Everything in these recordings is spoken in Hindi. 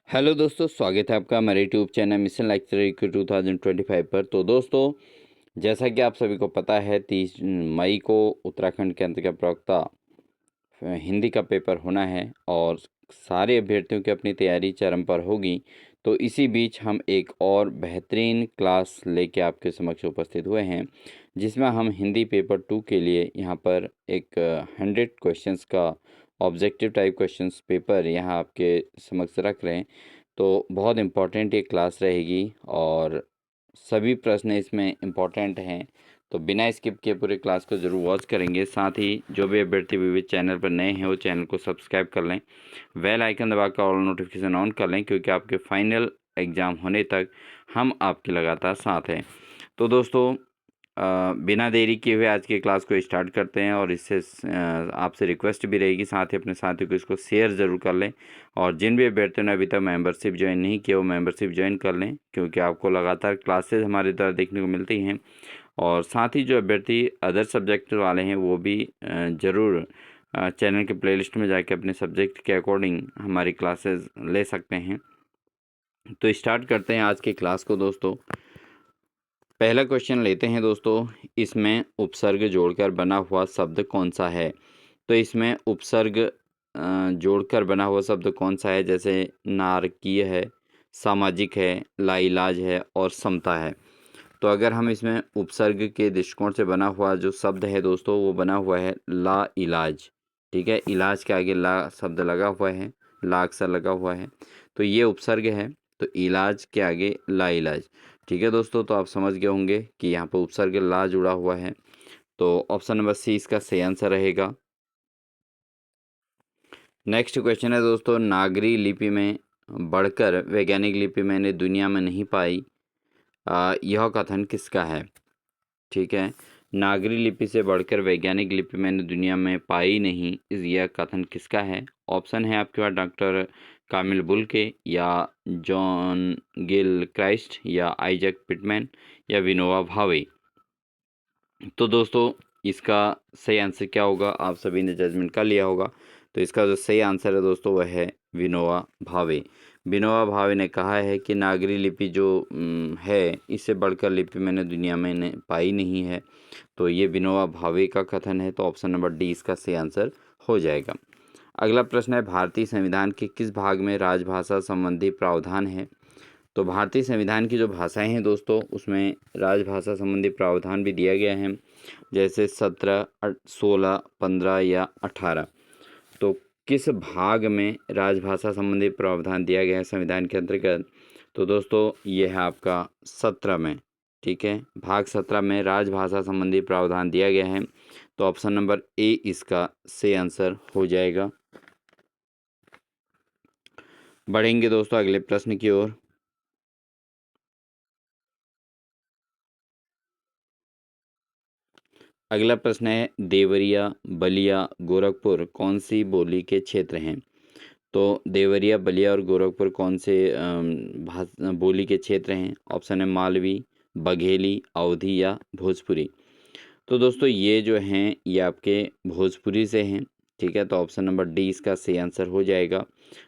हेलो दोस्तों, स्वागत है आपका हमारे यूट्यूब चैनल मिशन लेक्चर 2025 पर। तो दोस्तों, जैसा कि आप सभी को पता है, 30 मई को उत्तराखंड के अंतर्गत प्रवक्ता हिंदी का पेपर होना है और सारे अभ्यर्थियों की अपनी तैयारी चरम पर होगी। तो इसी बीच हम एक और बेहतरीन क्लास लेके आपके समक्ष उपस्थित हुए हैं, जिसमें हम हिंदी पेपर 2 के लिए यहाँ पर एक 100 क्वेश्चंस का ऑब्जेक्टिव टाइप क्वेश्चंस पेपर यहाँ आपके समक्ष रख रहे हैं। तो बहुत इम्पोर्टेंट ये क्लास रहेगी और सभी प्रश्न इसमें इम्पोर्टेंट हैं। तो बिना स्किप किए पूरे क्लास को ज़रूर वॉच करेंगे। साथ ही जो भी अभ्यर्थी विविध चैनल पर नए हैं वो चैनल को सब्सक्राइब कर लें, बेल आइकन दबाकर ऑल नोटिफिकेशन ऑन कर लें, क्योंकि आपके फाइनल एग्ज़ाम होने तक हम आपके लगातार साथ हैं। तो दोस्तों, बिना देरी किए हुए आज की क्लास को स्टार्ट करते हैं और इससे आपसे रिक्वेस्ट भी रहेगी, साथ ही अपने साथियों को इसको शेयर ज़रूर कर लें। और जिन भी अभ्यर्थियों ने अभी तक मेंबरशिप ज्वाइन नहीं किया वो मेंबरशिप ज्वाइन कर लें, क्योंकि आपको लगातार क्लासेस हमारे द्वारा देखने को मिलती हैं। और साथ ही जो अभ्यर्थी अदर सब्जेक्ट वाले हैं वो भी ज़रूर चैनल के प्लेलिस्ट में जाके अपने सब्जेक्ट के अकॉर्डिंग हमारी क्लासेस ले सकते हैं। तो स्टार्ट करते हैं आज की क्लास को दोस्तों। पहला क्वेश्चन लेते हैं दोस्तों। इसमें उपसर्ग जोड़कर बना हुआ शब्द कौन सा है? तो इसमें उपसर्ग जोड़कर बना हुआ शब्द कौन सा है? जैसे नारकीय है, सामाजिक है, लाइलाज है और समता है। तो अगर हम इसमें उपसर्ग के दृष्टिकोण से बना हुआ जो शब्द है दोस्तों, वो बना हुआ है ला इलाज। ठीक है, इलाज के आगे ला शब्द लगा हुआ है, ला अक्षर लगा हुआ है, तो ये उपसर्ग है। तो इलाज के आगे ला इलाज। ठीक है दोस्तों, तो आप समझ गए होंगे कि यहाँ पर उपसर्ग ला जुड़ा हुआ है। तो ऑप्शन नंबर सी इसका सही आंसर रहेगा। नेक्स्ट क्वेश्चन है दोस्तों, नागरी लिपि में बढ़कर वैज्ञानिक लिपि मैंने दुनिया में नहीं पाई, यह कथन किसका है? ठीक है, नागरी लिपि से बढ़कर वैज्ञानिक लिपि मैंने दुनिया में पाई नहीं, यह कथन किसका है? ऑप्शन है आपके पास डॉक्टर कामिल बुल्के, या जॉन गिल क्राइस्ट, या आइजैक पिटमैन, या विनोवा भावे। तो दोस्तों, इसका सही आंसर क्या होगा? आप सभी ने जजमेंट कर लिया होगा। तो इसका जो सही आंसर है दोस्तों वह है विनोवा भावे। विनोवा भावे ने कहा है कि नागरी लिपि जो है, इससे बढ़कर लिपि मैंने दुनिया में ने पाई नहीं है। तो ये विनोवा भावे का कथन है। तो ऑप्शन नंबर डी इसका सही आंसर हो जाएगा। अगला प्रश्न है, भारतीय संविधान के किस भाग में राजभाषा संबंधी प्रावधान है? तो भारतीय संविधान की जो भाषाएं हैं दोस्तों, उसमें राजभाषा संबंधी प्रावधान भी दिया गया है, जैसे 17, 16, 15 या 18। तो किस भाग में राजभाषा संबंधी प्रावधान दिया गया है संविधान के अंतर्गत? तो दोस्तों, ये है आपका 17 में। ठीक है, भाग 17 में राजभाषा संबंधी प्रावधान दिया गया है। तो ऑप्शन नंबर ए इसका सही आंसर हो जाएगा। बढ़ेंगे दोस्तों अगले प्रश्न की ओर। अगला प्रश्न है, देवरिया, बलिया, गोरखपुर कौन सी बोली के क्षेत्र हैं? तो देवरिया, बलिया और गोरखपुर कौन से बोली के क्षेत्र हैं? ऑप्शन है मालवी, बघेली, अवधी या भोजपुरी। तो दोस्तों, ये जो हैं ये आपके भोजपुरी से हैं। ठीक है, तो ऑप्शन नंबर डी इसका सही आंसर हो जाएगा।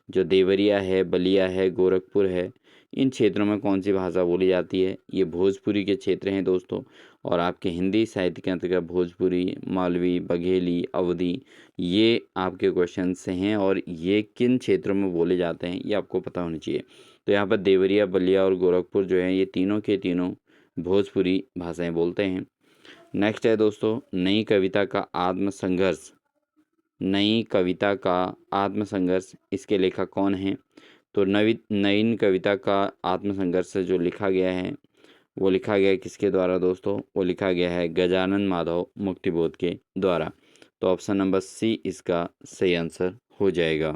जो देवरिया है, बलिया है, गोरखपुर है, इन क्षेत्रों में कौन सी भाषा बोली जाती है? ये भोजपुरी के क्षेत्र हैं दोस्तों। और आपके हिंदी साहित्य के अंतर्गत भोजपुरी, मालवी, बघेली, अवधी, ये आपके क्वेश्चन से हैं और ये किन क्षेत्रों में बोले जाते हैं ये आपको पता होना चाहिए। तो यहाँ पर देवरिया, बलिया और गोरखपुर जो है ये तीनों के तीनों भोजपुरी भाषाएं बोलते हैं। नेक्स्ट है दोस्तों, नई कविता का आत्मसंघर्ष। नई कविता का आत्मसंघर्ष, इसके लेखक कौन हैं? तो नवीन कविता का आत्मसंघर्ष जो लिखा गया है, वो लिखा गया है किसके द्वारा दोस्तों? वो लिखा गया है गजानन माधव मुक्तिबोध के द्वारा। तो ऑप्शन नंबर सी इसका सही आंसर हो जाएगा।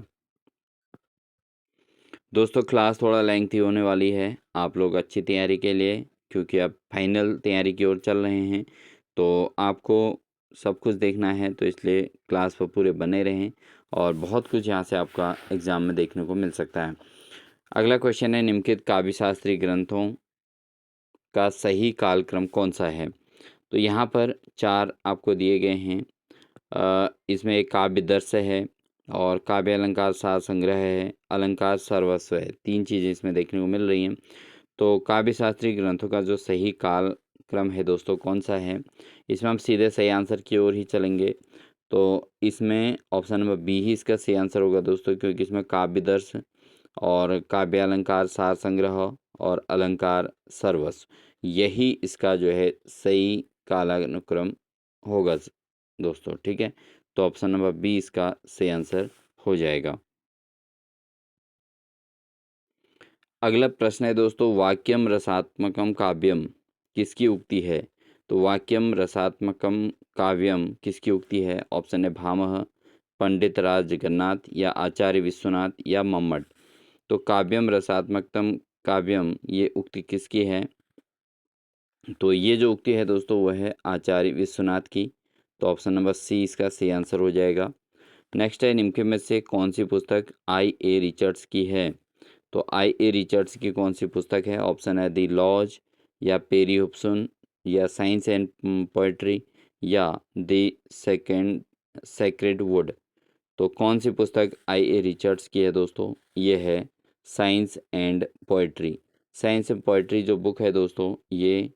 दोस्तों, क्लास थोड़ा लेंथी होने वाली है, आप लोग अच्छी तैयारी के लिए, क्योंकि अब फाइनल तैयारी की ओर चल रहे हैं, तो आपको सब कुछ देखना है, तो इसलिए क्लास पर पूरे बने रहें और बहुत कुछ यहाँ से आपका एग्ज़ाम में देखने को मिल सकता है। अगला क्वेश्चन है, निम्नलिखित काव्य शास्त्रीय ग्रंथों का सही कालक्रम कौन सा है? तो यहाँ पर 4 आपको दिए गए हैं। इसमें एक काव्य दर्श है, और काव्य अलंकार सार संग्रह है, अलंकार सर्वस्व है। 3 चीज़ें इसमें देखने को मिल रही हैं। तो काव्य शास्त्रीय ग्रंथों का जो सही काल क्रम है दोस्तों कौन सा है? इसमें हम सीधे सही आंसर की ओर ही चलेंगे। तो इसमें ऑप्शन नंबर बी ही इसका सही आंसर होगा दोस्तों, क्योंकि इसमें काव्यदर्श और काव्य अलंकार सार संग्रह और अलंकार सर्वस्व, यही इसका जो है सही कालानुक्रम होगा दोस्तों। ठीक है, तो ऑप्शन नंबर बी इसका सही आंसर हो जाएगा। अगला प्रश्न है दोस्तों, वाक्यम रसात्मकम काव्यम किसकी उक्ति है? तो वाक्यम रसात्मकम काव्यम किसकी उक्ति है? ऑप्शन है भामह, पंडित राज जगन्नाथ या आचार्य विश्वनाथ या मम्मट। तो काव्यम रसात्मकतम काव्यम ये उक्ति किसकी है? तो ये जो उक्ति है दोस्तों वह है आचार्य विश्वनाथ की। तो ऑप्शन नंबर सी इसका सही आंसर हो जाएगा। नेक्स्ट है, निम्न में से कौन सी पुस्तक आई ए रिचर्ड्स की है? तो आई ए रिचर्ड्स की कौन सी पुस्तक है? ऑप्शन है दी लॉज या पेरी हुप्सन या साइंस एंड पोएट्री या दी सेक्रेड वुड। तो कौन सी पुस्तक आई ए रिचर्ड्स की है दोस्तों? ये है science and poetry. Science and poetry जो बुक है दोस्तों ये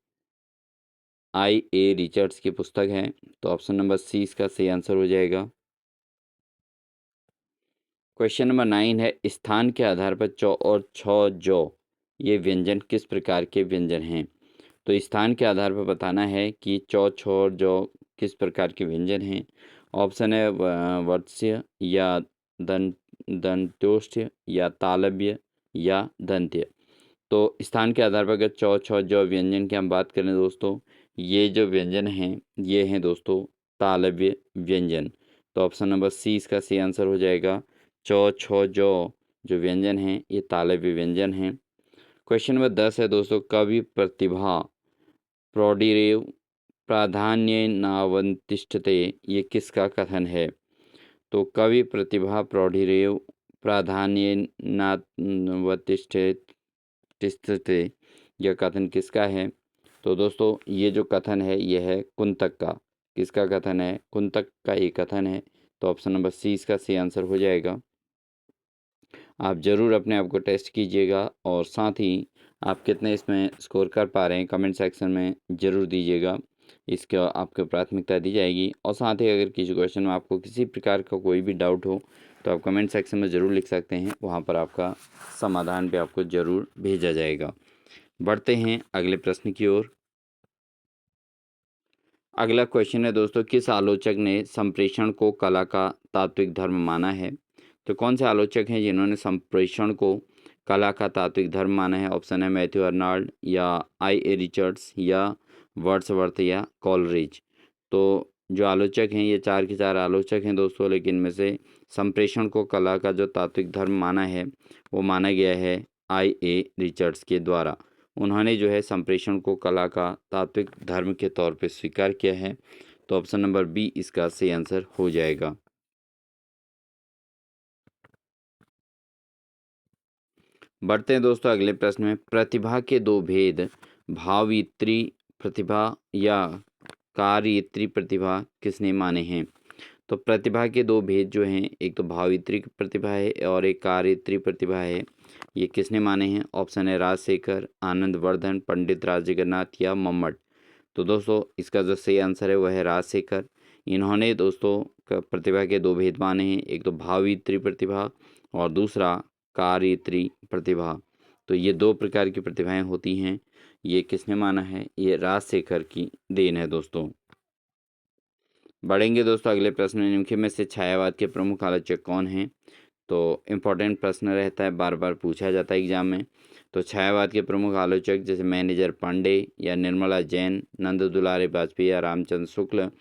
आई ए रिचर्ड्स की पुस्तक है। तो ऑप्शन नंबर सी इसका सही आंसर हो जाएगा। क्वेश्चन नंबर 9 है, स्थान के आधार पर चौ और छ जौ ये व्यंजन किस प्रकार के व्यंजन हैं? तो स्थान के आधार पर बताना है कि चौ छ और जौ किस प्रकार के व्यंजन हैं। ऑप्शन है वत्स्य या दं दंत्योष्ठ्य या तालव्य या दंत्य। तो स्थान के आधार पर अगर चौ छ जौ व्यंजन की हम बात करें दोस्तों, ये जो व्यंजन हैं ये हैं दोस्तों तालव्य व्यंजन। तो ऑप्शन नंबर सी इसका सही आंसर हो जाएगा। चौ छ जौ जो व्यंजन हैं ये तालव्य व्यंजन हैं। क्वेश्चन नंबर 10 है दोस्तों, कवि प्रतिभा प्रौढ़िरेव प्राधान्येनावतिष्ठते ये किसका कथन है? तो कवि प्रतिभा प्रौढ़िरेव प्राधान्येनावतिष्ठते यह कथन किसका है? तो दोस्तों ये जो कथन है ये है कुंतक का। किसका कथन है? कुंतक का ये कथन है। तो ऑप्शन नंबर सी इसका सही आंसर हो जाएगा। आप ज़रूर अपने आप को टेस्ट कीजिएगा और साथ ही आप कितने इसमें स्कोर कर पा रहे हैं कमेंट सेक्शन में ज़रूर दीजिएगा। इसका आपको प्राथमिकता दी जाएगी। और साथ ही अगर किसी क्वेश्चन में आपको किसी प्रकार का कोई भी डाउट हो तो आप कमेंट सेक्शन में ज़रूर लिख सकते हैं, वहाँ पर आपका समाधान भी आपको ज़रूर भेजा जाएगा। बढ़ते हैं अगले प्रश्न की ओर। अगला क्वेश्चन है दोस्तों, किस आलोचक ने संप्रेषण को कला का तात्विक धर्म माना है? तो कौन से आलोचक हैं जिन्होंने संप्रेषण को कला का तात्विक धर्म माना है? ऑप्शन है मैथ्यू अर्नाल्ड या आई ए रिचर्ड्स या वर्ड्सवर्थ या कॉलरिज। तो जो आलोचक हैं ये 4 के 4 आलोचक हैं दोस्तों, लेकिन इनमें से संप्रेषण को कला का जो तात्विक धर्म माना है वो माना गया है आई ए रिचर्ड्स के द्वारा। उन्होंने जो है संप्रेषण को कला का तात्विक धर्म के तौर पे स्वीकार किया है। तो ऑप्शन नंबर बी इसका सही आंसर हो जाएगा। बढ़ते हैं दोस्तों अगले प्रश्न में, प्रतिभा के दो भेद भावयित्री प्रतिभा या कार्ययित्री प्रतिभा किसने माने हैं? तो प्रतिभा के दो भेद जो हैं, एक तो भावयित्री प्रतिभा है और एक कार्ययित्री प्रतिभा है। ये किसने माने हैं? ऑप्शन है राजशेखर, आनंदवर्धन, पंडित राज जगन्नाथ या मम्मट। तो दोस्तों इसका जो सही आंसर है वह है राजशेखर। इन्होंने दोस्तों प्रतिभा के दो भेद माने हैं, एक तो भावयित्री प्रतिभा और दूसरा कार्ययित्री प्रतिभा। तो ये दो प्रकार की प्रतिभाएं होती हैं। ये किसने माना है? ये राजशेखर की देन है दोस्तों। बढ़ेंगे दोस्तों अगले प्रश्न में, निम्न में से छायावाद के प्रमुख आलोचक कौन हैं? तो इम्पोर्टेंट प्रश्न रहता है, बार बार पूछा जाता है एग्जाम में। तो छायावाद के प्रमुख आलोचक जैसे मैनेजर पांडे या निर्मला जैन, नंद दुलारे वाजपेयी या रामचंद्र शुक्ल।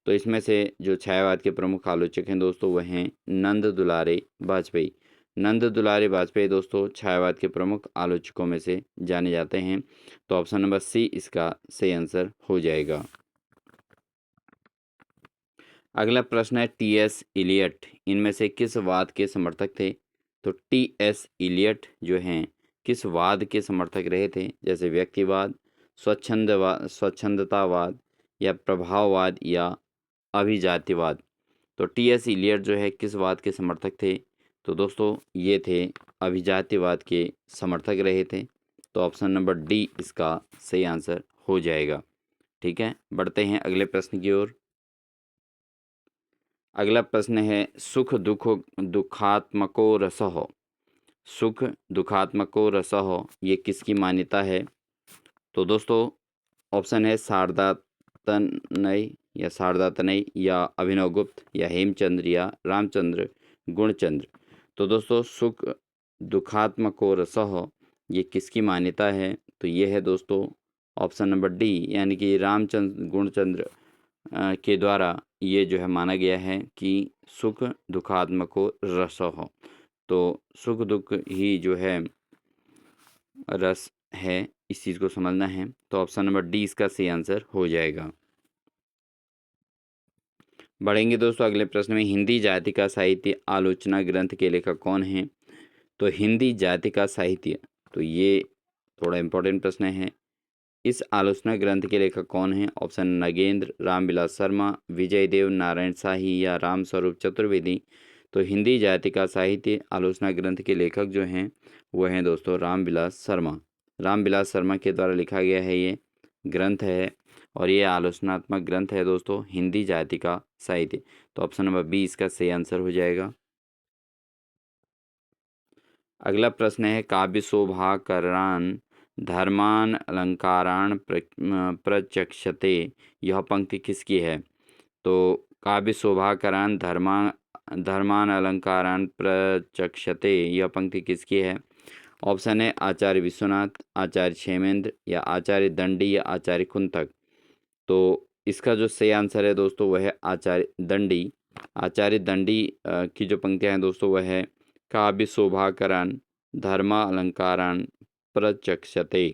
तो इसमें से जो छायावाद के प्रमुख आलोचक हैं दोस्तों वह हैं नंद दुलारे वाजपेयी। नंद दुलारे वाजपेयी दोस्तों छायावाद के प्रमुख आलोचकों में से जाने जाते हैं। तो ऑप्शन नंबर सी इसका सही आंसर हो जाएगा। अगला प्रश्न है, टी एस इलियट इनमें से किस वाद के समर्थक थे? तो टी एस इलियट जो हैं किस वाद के समर्थक रहे थे? जैसे व्यक्तिवाद, स्वच्छंदतावाद या प्रभाववाद या अभिजात्यवाद। तो टी.एस. इलियट जो है किस वाद के समर्थक थे? तो दोस्तों ये थे अभिजात्यवाद के समर्थक रहे थे। तो ऑप्शन नंबर डी इसका सही आंसर हो जाएगा। ठीक है, बढ़ते हैं अगले प्रश्न की ओर। अगला प्रश्न है सुख दुखात्मको रसः। सुख दुखात्मको रसः ये किसकी मान्यता है? तो दोस्तों ऑप्शन है शारदातनय या शारदातनय या अभिनवगुप्त या हेमचंद्र या रामचंद्र गुणचंद्र। तो दोस्तों सुख दुखात्मको रसः ये किसकी मान्यता है? तो ये है दोस्तों ऑप्शन नंबर डी, यानी कि रामचंद्र गुणचंद्र के द्वारा ये जो है माना गया है कि सुख दुखात्मको रसः। तो सुख दुख ही जो है रस है, इस चीज़ को समझना है। तो ऑप्शन नंबर डी इसका सही आंसर हो जाएगा। बढ़ेंगे दोस्तों अगले प्रश्न में। हिंदी जाति का साहित्य आलोचना ग्रंथ के लेखक कौन हैं? तो हिंदी जाति का साहित्य, तो ये थोड़ा इम्पोर्टेंट प्रश्न है। इस आलोचना ग्रंथ के लेखक कौन हैं? ऑप्शन नगेंद्र, रामविलास शर्मा, विजयदेव नारायण शाही या रामस्वरूप चतुर्वेदी। तो हिंदी जाति का साहित्य आलोचना ग्रंथ के लेखक जो हैं वो हैं दोस्तों रामविलास शर्मा। रामविलास शर्मा के द्वारा लिखा गया है ये ग्रंथ है, और ये आलोचनात्मक ग्रंथ है दोस्तों हिंदी जाति का साहित्य। तो ऑप्शन नंबर बी इसका सही आंसर हो जाएगा। अगला प्रश्न है काव्य शोभाकरान धर्मान अलंकारान प्रचक्षते, यह पंक्ति किसकी है? तो काव्य शोभाकरान धर्मान अलंकारान प्रचक्षते, यह पंक्ति किसकी है? ऑप्शन है आचार्य विश्वनाथ, आचार्य क्षेमेंद्र या आचार्य दंडी या आचार्य कुंतक। तो इसका जो सही आंसर है दोस्तों वह है आचार्य दंडी। आचार्य दंडी की जो पंक्तियां हैं दोस्तों वह है काव्य शोभाकरान धर्मा अलंकारान प्रचक्षते।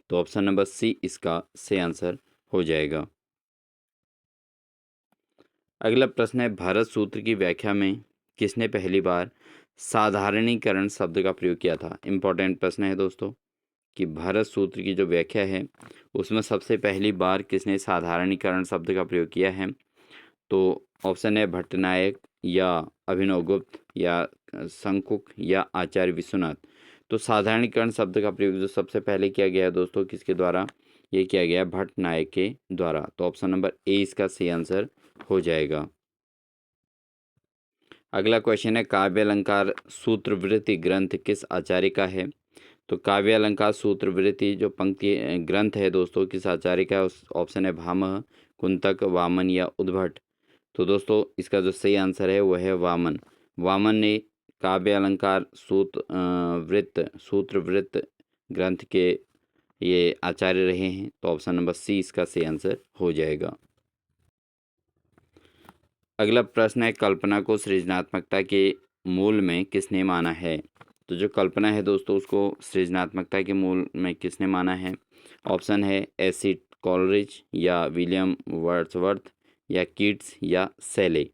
तो ऑप्शन नंबर सी इसका सही आंसर हो जाएगा। अगला प्रश्न है भरत सूत्र की व्याख्या में किसने पहली बार साधारणीकरण शब्द का प्रयोग किया था? इम्पोर्टेंट प्रश्न है दोस्तों कि भरत सूत्र की जो व्याख्या है उसमें सबसे पहली बार किसने साधारणीकरण शब्द का प्रयोग किया है? तो ऑप्शन है भट्टनायक या अभिनवगुप्त या शंकुक या आचार्य विश्वनाथ। तो साधारणीकरण शब्द का प्रयोग जो सबसे पहले किया गया है दोस्तों किसके द्वारा? ये किया गया भट्टनायक के द्वारा। तो ऑप्शन नंबर ए इसका सही आंसर हो जाएगा। अगला क्वेश्चन है काव्य अलंकार सूत्रवृत्ति ग्रंथ किस आचार्य का है? तो काव्य अलंकार सूत्रवृत्ति जो पंक्ति ग्रंथ है दोस्तों किस आचार्य का है? ऑप्शन है भामह, कुंतक, वामन या उद्भट। तो दोस्तों इसका जो सही आंसर है वह है वामन। वामन ने काव्य अलंकार सूत्रवृत्त ग्रंथ के ये आचार्य रहे हैं। तो ऑप्शन नंबर सी इसका सही आंसर हो जाएगा। अगला प्रश्न है कल्पना को सृजनात्मकता के मूल में किसने माना है? तो जो कल्पना है दोस्तों उसको सृजनात्मकता के मूल में किसने माना है? ऑप्शन है एसी कॉलरिज या विलियम वर्ड्सवर्थ या कीट्स या सेले।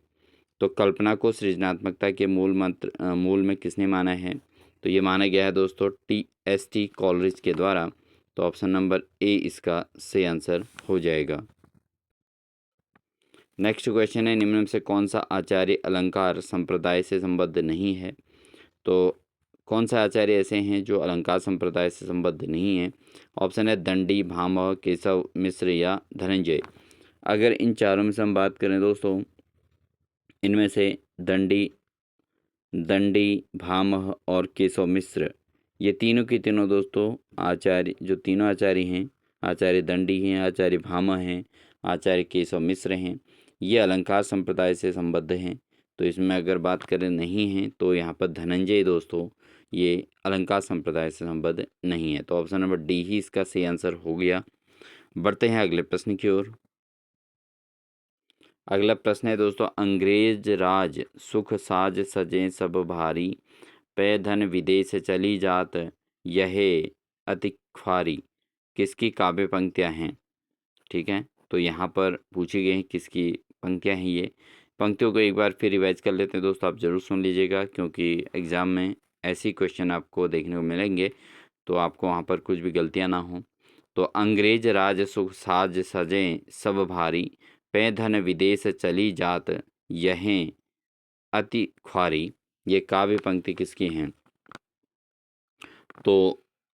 तो कल्पना को सृजनात्मकता के मूल में किसने माना है? तो ये माना गया है दोस्तों टी कॉलरिज के द्वारा। तो ऑप्शन नंबर ए इसका सही आंसर हो जाएगा। नेक्स्ट क्वेश्चन है निम्न में से कौन सा आचार्य अलंकार संप्रदाय से संबद्ध नहीं है? तो कौन सा आचार्य ऐसे हैं जो अलंकार संप्रदाय से संबद्ध नहीं है? ऑप्शन है दंडी, भामह, केशव मिश्र या धनंजय। अगर इन चारों में से हम बात करें दोस्तों, इनमें से दंडी, भामह और केशव मिश्र ये तीनों की तीनों दोस्तों आचार्य, जो तीनों आचार्य हैं, आचार्य दंडी हैं, आचार्य भामह हैं, आचार्य केशव मिश्र हैं, ये अलंकार संप्रदाय से संबद्ध हैं। तो इसमें अगर बात करें नहीं हैं तो यहाँ पर धनंजय दोस्तों ये अलंकार संप्रदाय से संबद्ध नहीं है। तो ऑप्शन नंबर डी ही इसका सही आंसर हो गया। बढ़ते हैं अगले प्रश्न की ओर। अगला प्रश्न है दोस्तों अंग्रेज राज सुख साज सजे सब भारी पै धन विदेश चली जात यहे अति ख्वारी, किसकी काव्य पंक्तियाँ हैं? ठीक है, तो यहाँ पर पूछी गई हैं किसकी पंक्तियाँ हैं। ये पंक्तियों को एक बार फिर रिवाइज कर लेते हैं दोस्तों, आप ज़रूर सुन लीजिएगा क्योंकि एग्ज़ाम में ऐसी क्वेश्चन आपको देखने को मिलेंगे तो आपको वहाँ पर कुछ भी गलतियाँ ना हों। तो अंग्रेज राज सुख साज सजें सब भारी पै धन विदेश चली जात यहें अति ख्वारी, ये काव्य पंक्ति किसकी हैं? तो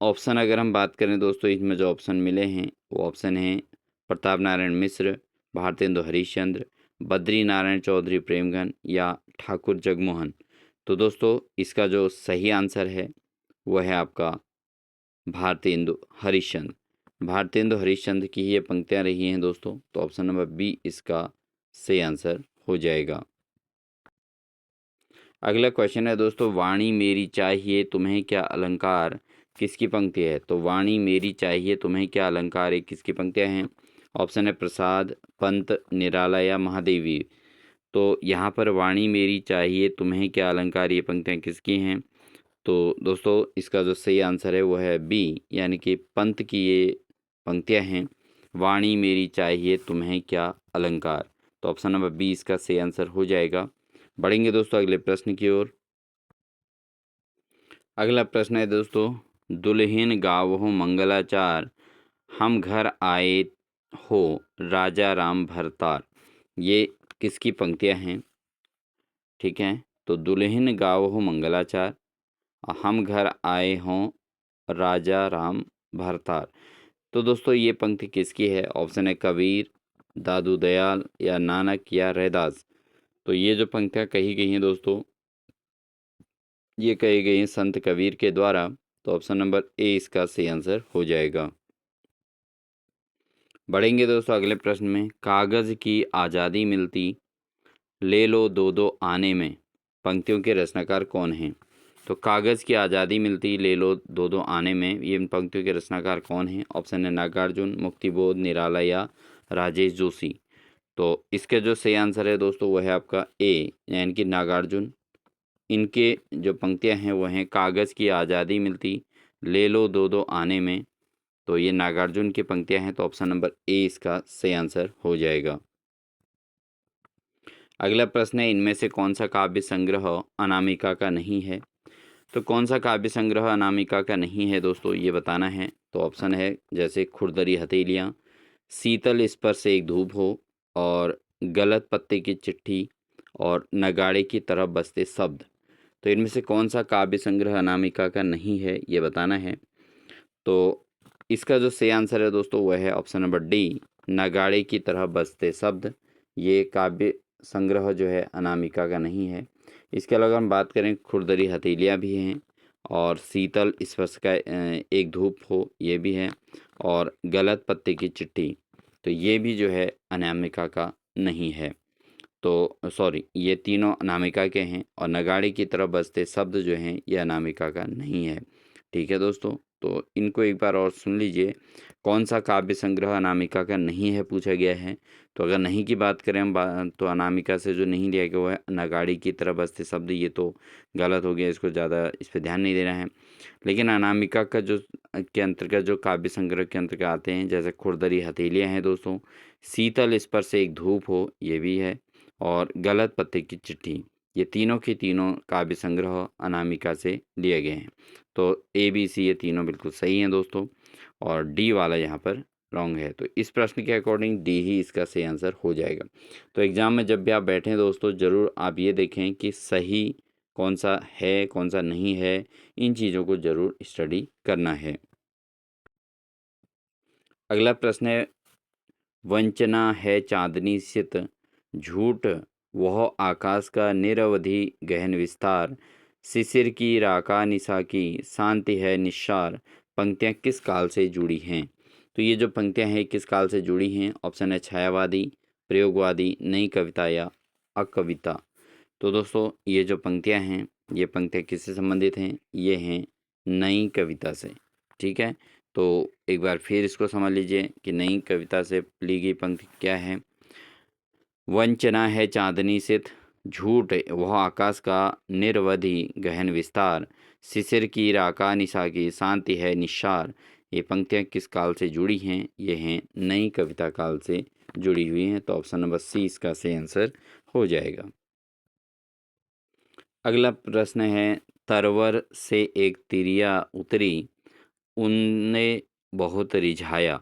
ऑप्शन अगर हम बात करें दोस्तों, इसमें जो ऑप्शन मिले हैं वो ऑप्शन हैं प्रताप नारायण मिश्र, भारतेंदु हरिश्चंद्र, बद्री नारायण चौधरी प्रेमघन या ठाकुर जगमोहन। तो दोस्तों इसका जो सही आंसर है वह है आपका भारतेंदु हरिश्चंद्र। भारतेंदु हरिश्चंद्र की ये पंक्तियाँ रही हैं दोस्तों, तो ऑप्शन नंबर बी इसका सही आंसर हो जाएगा। अगला क्वेश्चन है दोस्तों, वाणी मेरी चाहिए तुम्हें क्या अलंकार किसकी पंक्ति है? तो वाणी मेरी चाहिए तुम्हें क्या अलंकार ये किसकी पंक्तियाँ हैं? ऑप्शन है प्रसाद, पंत, निराला या महादेवी। तो यहाँ पर वाणी मेरी चाहिए तुम्हें क्या अलंकार ये पंक्तियाँ किसकी हैं? तो दोस्तों इसका जो सही आंसर है वो है बी, यानी कि पंत की ये पंक्तियाँ हैं, वाणी मेरी चाहिए तुम्हें क्या अलंकार। तो ऑप्शन नंबर बी इसका सही आंसर हो जाएगा। बढ़ेंगे दोस्तों अगले प्रश्न की ओर। अगला प्रश्न है दोस्तों, दुल्हिन गावहु मंगलाचार हम घर आए हो राजा राम भरतार, ये किसकी पंक्तियां हैं? ठीक है, तो दुल्हिन गावहु मंगलाचार हम घर आए हों राजा राम भरतार। तो दोस्तों ये पंक्ति किसकी है? ऑप्शन है कबीर, दादू दयाल या नानक या रैदास। तो ये जो पंक्तियाँ कही गई हैं दोस्तों, ये कही गई हैं संत कबीर के द्वारा। तो ऑप्शन नंबर ए इसका सही आंसर हो जाएगा। बढ़ेंगे दोस्तों अगले प्रश्न में, कागज़ की आज़ादी मिलती ले लो दो दो आने में, पंक्तियों के रचनाकार कौन हैं? तो कागज़ की आज़ादी मिलती ले लो दो दो आने में, ये इन पंक्तियों के रचनाकार कौन हैं? ऑप्शन है नागार्जुन, मुक्तिबोध, निराला या राजेश जोशी। तो इसके जो सही आंसर है दोस्तों वो है आपका ए, यानी कि नागार्जुन। इनके जो पंक्तियां हैं वो हैं कागज़ की आज़ादी मिलती ले लो दो दो आने में। तो ये नागार्जुन की पंक्तियां हैं, तो ऑप्शन नंबर ए इसका सही आंसर हो जाएगा। अगला प्रश्न है, इनमें से कौन सा काव्य संग्रह अनामिका का नहीं है? तो कौन सा काव्य संग्रह अनामिका का नहीं है दोस्तों, ये बताना है। तो ऑप्शन है जैसे खुरदरी हथेलियाँ, शीतल स्पर्श से एक धूप हो, और गलत पत्ते की चिट्ठी, और नगाड़े की तरफ बजते शब्द। तो इनमें से कौन सा काव्य संग्रह अनामिका का नहीं है, ये बताना है। तो इसका जो सही आंसर है दोस्तों वह है ऑप्शन नंबर डी, नगाड़े की तरह बजते शब्द। ये काव्य संग्रह जो है अनामिका का नहीं है। इसके अलावा हम बात करें, खुरदरी हथेलियाँ भी हैं, और शीतल स्पर्श का एक धूप हो, ये भी है, और गलत पत्ते की चिट्ठी, तो ये भी जो है अनामिका का नहीं है। तो सॉरी, ये तीनों अनामिका के हैं, और नगाड़े की तरफ बजते शब्द जो हैं ये अनामिका का नहीं है। ठीक है दोस्तों, तो इनको एक बार और सुन लीजिए, कौन सा काव्य संग्रह अनामिका का नहीं है पूछा गया है। तो अगर नहीं की बात करें हम तो अनामिका से जो नहीं लिया गया वो है नगाड़ी की तरफ बजते शब्द, ये तो गलत हो गया, इसको ज़्यादा इस पर ध्यान नहीं देना है। लेकिन अनामिका का जो के अंतर्गत जो काव्य संग्रह के अंतर्गत आते हैं, जैसे खुरदरी हथेलियाँ हैं दोस्तों, शीतल स्पर्श से एक धूप हो, ये भी है, और गलत पत्ते की चिट्ठी, ये तीनों के तीनों काव्य संग्रह अनामिका से लिए गए हैं। तो ए बी सी ये तीनों बिल्कुल सही हैं दोस्तों, और डी वाला यहाँ पर रॉन्ग है। तो इस प्रश्न के अकॉर्डिंग डी ही इसका सही आंसर हो जाएगा। तो एग्ज़ाम में जब भी आप बैठें दोस्तों, ज़रूर आप ये देखें कि सही कौन सा है कौन सा नहीं है, इन चीज़ों को ज़रूर स्टडी करना है। अगला प्रश्न है, वंचना है चांदनी सित झूठ वह आकाश का निरवधि गहन विस्तार, शिशिर की राका निशा की शांति है निस्सार, पंक्तियाँ किस काल से जुड़ी हैं? तो ये जो पंक्तियाँ हैं किस काल से जुड़ी हैं? ऑप्शन है छायावादी, प्रयोगवादी, नई कविता या अकविता। तो दोस्तों ये जो पंक्तियाँ हैं ये पंक्तियाँ किससे संबंधित हैं? ये हैं नई कविता से। ठीक है, तो एक बार फिर इसको समझ लीजिए कि नई कविता से ली गई पंक्ति क्या है। वंचना है चांदनी सित झूठ वह आकाश का निरवधि गहन विस्तार, शिशिर की राका निशा की शांति है निस्सार। ये पंक्तियाँ किस काल से जुड़ी हैं? ये हैं नई कविता काल से जुड़ी हुई हैं। तो ऑप्शन नंबर सी इसका सही आंसर हो जाएगा। अगला प्रश्न है, तरवर से एक तिरिया उतरी उनने बहुत रिझाया।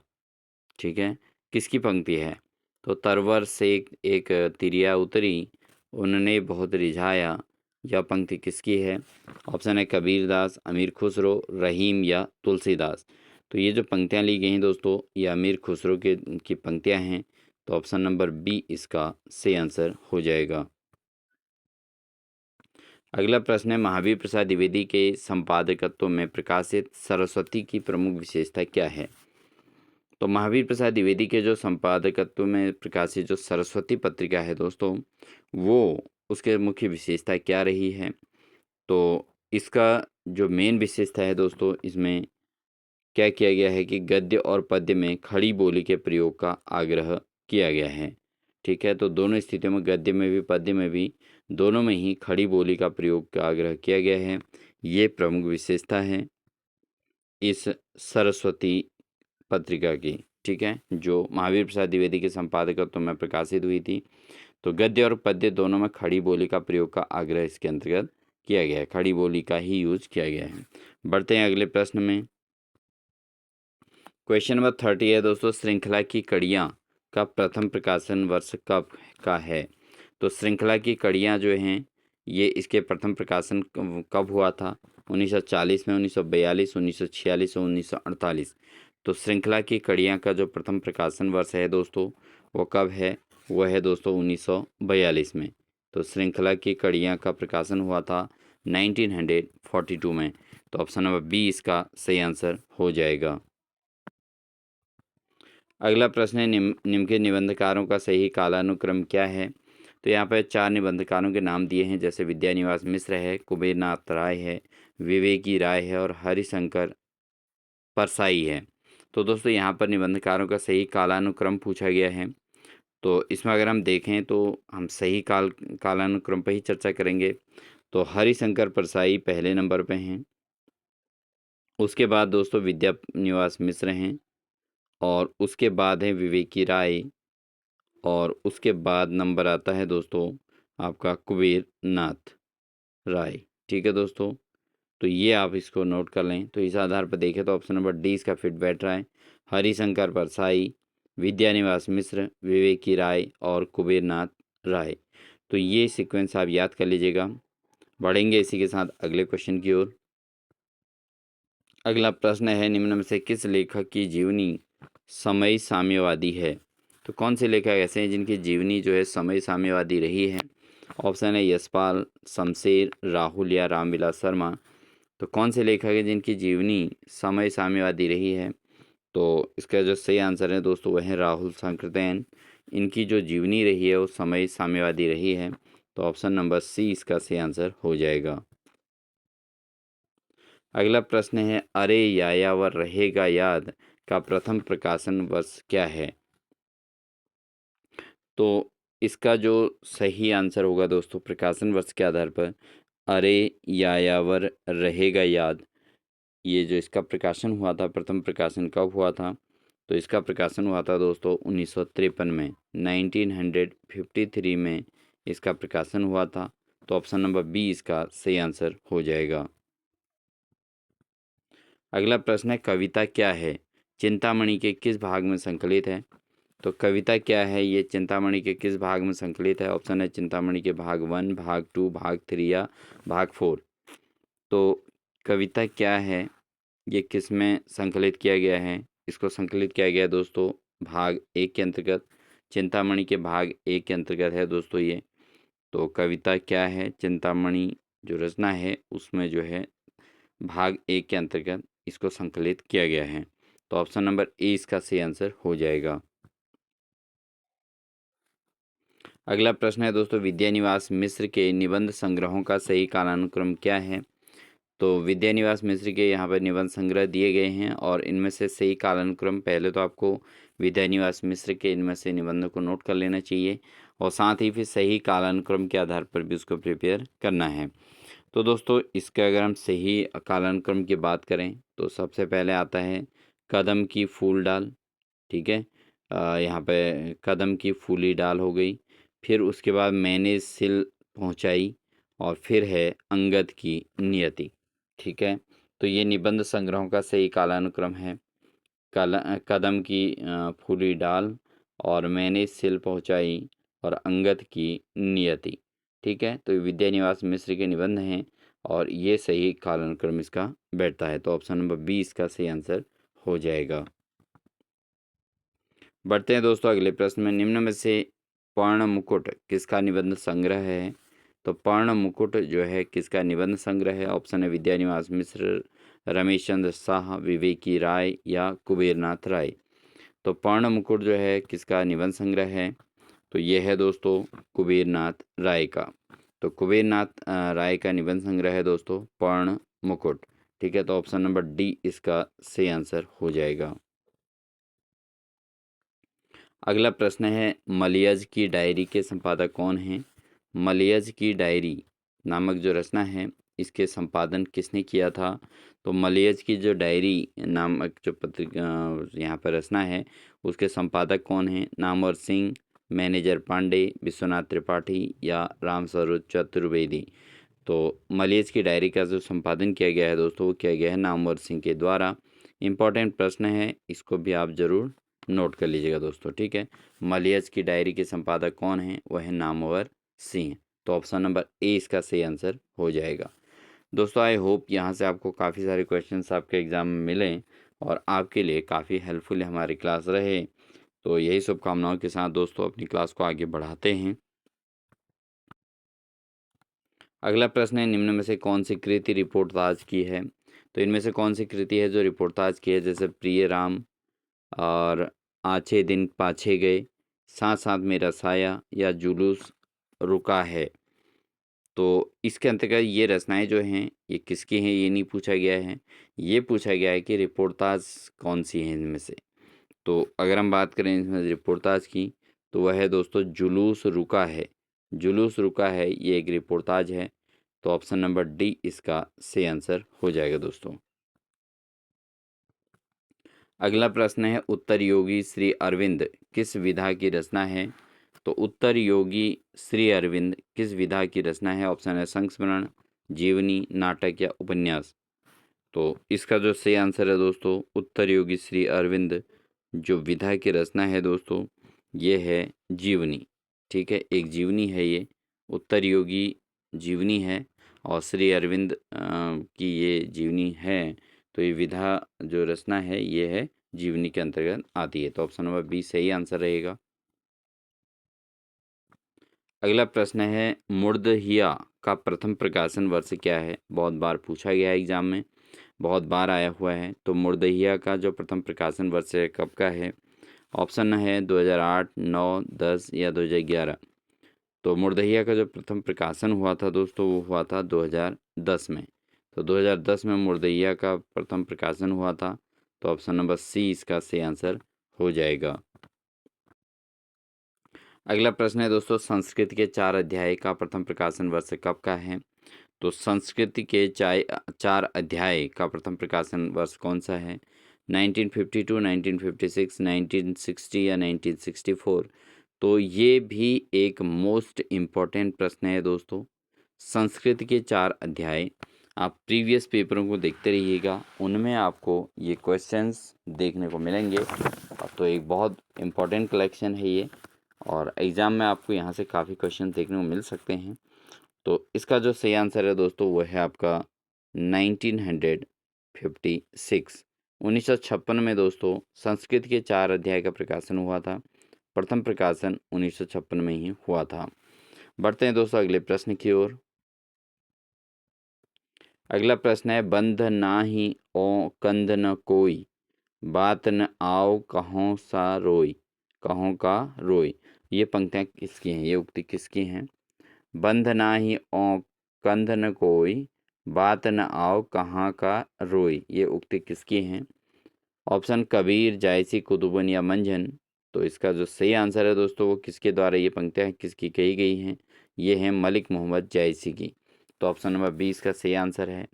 ठीक है, किसकी पंक्ति है? तो तरवर से एक तिरिया उतरी, उन्होंने बहुत रिझाया। यह पंक्ति किसकी है? ऑप्शन है कबीरदास, अमीर खुसरो, रहीम या तुलसीदास। तो ये जो पंक्तियाँ ली गई हैं दोस्तों, ये अमीर खुसरो के की पंक्तियाँ हैं। तो ऑप्शन नंबर बी इसका सही आंसर हो जाएगा। अगला प्रश्न है, महावीर प्रसाद द्विवेदी के संपादकत्व में प्रकाशित सरस्वती की प्रमुख विशेषता क्या है? तो महावीर प्रसाद द्विवेदी के जो संपादकत्व में प्रकाशित जो सरस्वती पत्रिका है दोस्तों, वो उसके मुख्य विशेषता क्या रही है? तो इसका जो मेन विशेषता है दोस्तों, इसमें क्या किया गया है कि गद्य और पद्य में खड़ी बोली के प्रयोग का आग्रह किया गया है। ठीक है, तो दोनों स्थितियों में, गद्य में भी पद्य में भी, दोनों में ही खड़ी बोली का प्रयोग का आग्रह किया गया है। ये प्रमुख विशेषता है इस सरस्वती पत्रिका की। ठीक है, जो महावीर प्रसाद द्विवेदी के संपादकत्व में प्रकाशित हुई थी। तो गद्य और पद्य दोनों में खड़ी बोली का प्रयोग का आग्रह इसके अंतर्गत किया गया है, खड़ी बोली का ही यूज किया गया है। बढ़ते हैं अगले प्रश्न में। क्वेश्चन नंबर 30 है दोस्तों, श्रृंखला की कड़ियाँ का प्रथम प्रकाशन वर्ष कब का है? तो श्रृंखला की कड़ियाँ जो हैं, ये इसके प्रथम प्रकाशन कब हुआ था? 1940 में, 1942, 1946 और 1948। तो श्रृंखला की कड़ियाँ का जो प्रथम प्रकाशन वर्ष है दोस्तों, वो कब है? वो है दोस्तों 1942 में। तो श्रृंखला की कड़ियाँ का प्रकाशन हुआ था 1942 में। तो ऑप्शन नंबर बी इसका सही आंसर हो जाएगा। अगला प्रश्न है, निम्न के निबंधकारों का सही कालानुक्रम क्या है? तो यहाँ पर 4 निबंधकारों के नाम दिए हैं, जैसे विद्यानिवास मिश्र है, कुबेरनाथ राय है, विवेकी राय है और हरिशंकर परसाई है। तो दोस्तों यहाँ पर निबंधकारों का सही कालानुक्रम पूछा गया है। तो इसमें अगर हम देखें तो हम सही कालानुक्रम पर ही चर्चा करेंगे। तो हरिशंकर परसाई पहले नंबर पे हैं, उसके बाद दोस्तों विद्यानिवास मिश्र हैं, और उसके बाद है विवेकी राय, और उसके बाद नंबर आता है दोस्तों आपका कुबेर नाथ राय। ठीक है दोस्तों, तो ये आप इसको नोट कर लें। तो इस आधार पर देखें तो ऑप्शन नंबर डी इसका फिट बैठ रहा है, हरिशंकर परसाई, विद्यानिवास मिश्र, विवेकी राय और कुबेर नाथ राय। तो ये सीक्वेंस आप याद कर लीजिएगा। बढ़ेंगे इसी के साथ अगले क्वेश्चन की ओर। अगला प्रश्न है, निम्न में से किस लेखक की जीवनी समय साम्यवादी है? तो कौन से लेखक ऐसे हैं जिनकी जीवनी जो है समय साम्यवादी रही है? ऑप्शन है यशपाल, शमशेर, राहुल या रामविलास शर्मा। तो कौन से लेखक हैं जिनकी जीवनी समय साम्यवादी रही है? तो इसका जो सही आंसर है दोस्तों वह है राहुल सांकृत्यायन। इनकी जो जीवनी रही है वो समय साम्यवादी रही है। तो ऑप्शन नंबर सी इसका सही आंसर हो जाएगा। अगला प्रश्न है, अरे यायावर रहेगा याद का प्रथम प्रकाशन वर्ष क्या है? तो इसका जो सही आंसर होगा दोस्तों प्रकाशन वर्ष के आधार पर, अरे यायावर रहेगा याद, ये जो इसका प्रकाशन हुआ था, प्रथम प्रकाशन कब हुआ था? तो इसका प्रकाशन हुआ था दोस्तों 1953 में, 1953 में इसका प्रकाशन हुआ था। तो ऑप्शन नंबर बी इसका सही आंसर हो जाएगा। अगला प्रश्न है, कविता क्या है? चिंतामणि के किस भाग में संकलित है? तो कविता क्या है, ये चिंतामणि के किस भाग में संकलित है? ऑप्शन है चिंतामणि के भाग 1, भाग 2, भाग 3 या भाग 4। तो कविता क्या है, ये किस में संकलित किया गया है? इसको संकलित किया गया है दोस्तों भाग 1 के अंतर्गत, चिंतामणि के भाग 1 के अंतर्गत है दोस्तों ये। तो कविता क्या है, चिंतामणि जो रचना है उसमें जो है भाग 1 के अंतर्गत इसको संकलित किया गया है। तो ऑप्शन नंबर ए इसका सही आंसर हो जाएगा। अगला प्रश्न है दोस्तों, विद्यानिवास मिश्र के निबंध संग्रहों का सही कालानुक्रम क्या है? तो विद्यानिवास मिश्र के यहाँ पर निबंध संग्रह दिए गए हैं, और इनमें से सही कालानुक्रम, पहले तो आपको विद्यानिवास मिश्र के इनमें से निबंधों को नोट कर लेना चाहिए, और साथ ही फिर सही कालानुक्रम के आधार पर भी उसको प्रिपेयर करना है। तो दोस्तों इसका अगर हम सही कालानुक्रम की बात करें तो सबसे पहले आता है कदम की फूल डाल। ठीक है, यहाँ पे कदम की फूली डाल हो गई, फिर उसके बाद मैंने सिल पहुँचाई, और फिर है अंगद की नियति। ठीक है, तो ये निबंध संग्रहों का सही कालानुक्रम है। कदम की फूली डाल, और मैंने सिल पहुँचाई और अंगद की नियति। ठीक है, तो विद्यानिवास मिश्र के निबंध हैं और ये सही कालानुक्रम इसका बैठता है। तो ऑप्शन नंबर बी इसका सही आंसर हो जाएगा। बढ़ते हैं दोस्तों अगले प्रश्न में। निम्न में से पर्ण मुकुट किसका निबंध संग्रह है? तो पर्ण मुकुट जो है किसका निबंध संग्रह है? ऑप्शन है विद्यानिवास मिश्र, रमेश चंद्र शाह, विवेकी राय या कुबेरनाथ राय। तो पर्ण मुकुट जो है किसका निबंध संग्रह है? तो यह है दोस्तों कुबेरनाथ राय का। तो कुबेरनाथ राय का निबंध संग्रह है दोस्तों पर्ण मुकुट। ठीक है, तो ऑप्शन नंबर डी इसका सही आंसर हो जाएगा। अगला प्रश्न है मलयज की डायरी के संपादक कौन हैं? मलयज की डायरी नामक जो रचना है इसके संपादन किसने किया था? तो मलयज की जो डायरी नामक जो पत्रिका यहाँ पर रचना है उसके संपादक कौन हैं? नामवर सिंह, मैनेजर पांडे, विश्वनाथ त्रिपाठी या रामस्वरूप चतुर्वेदी। तो मलयज की डायरी का जो संपादन किया गया है दोस्तों वो किया गया है नामवर सिंह के द्वारा। इम्पॉर्टेंट प्रश्न है, इसको भी आप जरूर नोट कर लीजिएगा दोस्तों। ठीक है, मलयज की डायरी के संपादक कौन है? वह है नामवर सिंह। तो ऑप्शन नंबर ए इसका सही आंसर हो जाएगा। दोस्तों आई होप यहाँ से आपको काफ़ी सारे क्वेश्चंस आपके एग्ज़ाम में मिलें और आपके लिए काफ़ी हेल्पफुल हमारी क्लास रहे। तो यही शुभकामनाओं के साथ दोस्तों अपनी क्लास को आगे बढ़ाते हैं। अगला प्रश्न है निम्न में से कौन सी कृति रिपोर्टाज की है? तो इनमें से कौन सी कृति है जो रिपोर्टाज की है? जैसे प्रिय राम और आछे दिन पाछे गए, साथ साथ मेरा साया या जुलूस रुका है। तो इसके अंतर्गत ये रचनाएं जो हैं ये किसकी हैं ये नहीं पूछा गया है, ये पूछा गया है कि रिपोर्टाज कौन सी हैं इनमें से। तो अगर हम बात करें इसमें रिपोर्टाज की तो वह है दोस्तों जुलूस रुका है। जुलूस रुका है ये एक रिपोर्टाज है। तो ऑप्शन नंबर डी इसका सही आंसर हो जाएगा दोस्तों। अगला प्रश्न है उत्तर योगी श्री अरविंद किस विधा की रचना है? तो उत्तर योगी श्री अरविंद किस विधा की रचना है? ऑप्शन है संस्मरण, जीवनी, नाटक या उपन्यास। तो इसका जो सही आंसर है दोस्तों उत्तर योगी श्री अरविंद जो विधा की रचना है दोस्तों ये है जीवनी। ठीक है, एक जीवनी है ये, उत्तर योगी जीवनी है और श्री अरविंद की ये जीवनी है। तो ये विधा जो रचना है ये है जीवनी के अंतर्गत आती है। तो ऑप्शन नंबर बी सही आंसर रहेगा। अगला प्रश्न है मुर्दहिया का प्रथम प्रकाशन वर्ष क्या है? बहुत बार पूछा गया है एग्जाम में, बहुत बार आया हुआ है। तो मुर्दहिया का जो प्रथम प्रकाशन वर्ष है कब का है? ऑप्शन है 2008, 9, 10 या 2011। तो मुर्दहिया का जो प्रथम प्रकाशन हुआ था दोस्तों वो हुआ था 2010 में। तो 2010 में मुर्दहिया का प्रथम प्रकाशन हुआ था। तो ऑप्शन नंबर सी इसका सही आंसर हो जाएगा। अगला प्रश्न है दोस्तों संस्कृत के 4 अध्याय का प्रथम प्रकाशन वर्ष कब का है? तो संस्कृत के 4 अध्याय का प्रथम प्रकाशन वर्ष कौन सा है? 1952, 1956, 1960 या 1964। तो ये भी एक मोस्ट इम्पॉर्टेंट प्रश्न है दोस्तों। संस्कृत के 4 अध्याय आप प्रीवियस पेपरों को देखते रहिएगा, उनमें आपको ये क्वेश्चंस देखने को मिलेंगे। तो एक बहुत इम्पॉर्टेंट कलेक्शन है ये और एग्ज़ाम में आपको यहाँ से काफ़ी क्वेश्चन देखने को मिल सकते हैं। तो इसका जो सही आंसर है दोस्तों वो है आपका 1956। 1956 में दोस्तों संस्कृत के 4 अध्याय का प्रकाशन हुआ था। प्रथम प्रकाशन 1956 में ही हुआ था। बढ़ते हैं दोस्तों अगले प्रश्न की ओर। अगला प्रश्न है बंध ना ही ओ कंध न कोई, बात न आओ कहों सा रोई, कहों का रोई। ये पंक्तियाँ किसकी हैं, ये उक्ति किसकी हैं? बंध नाही ओ कंध न कोई, बात न आओ कहाँ का रोई। ये उक्ति किसकी हैं? ऑप्शन कबीर, जायसी, कुतुबन या मंझन। तो इसका जो सही आंसर है दोस्तों वो किसके द्वारा ये पंक्तियाँ किसकी कही गई हैं? ये हैं मलिक मोहम्मद जायसी की। तो ऑप्शन नंबर 20 का सही आंसर है।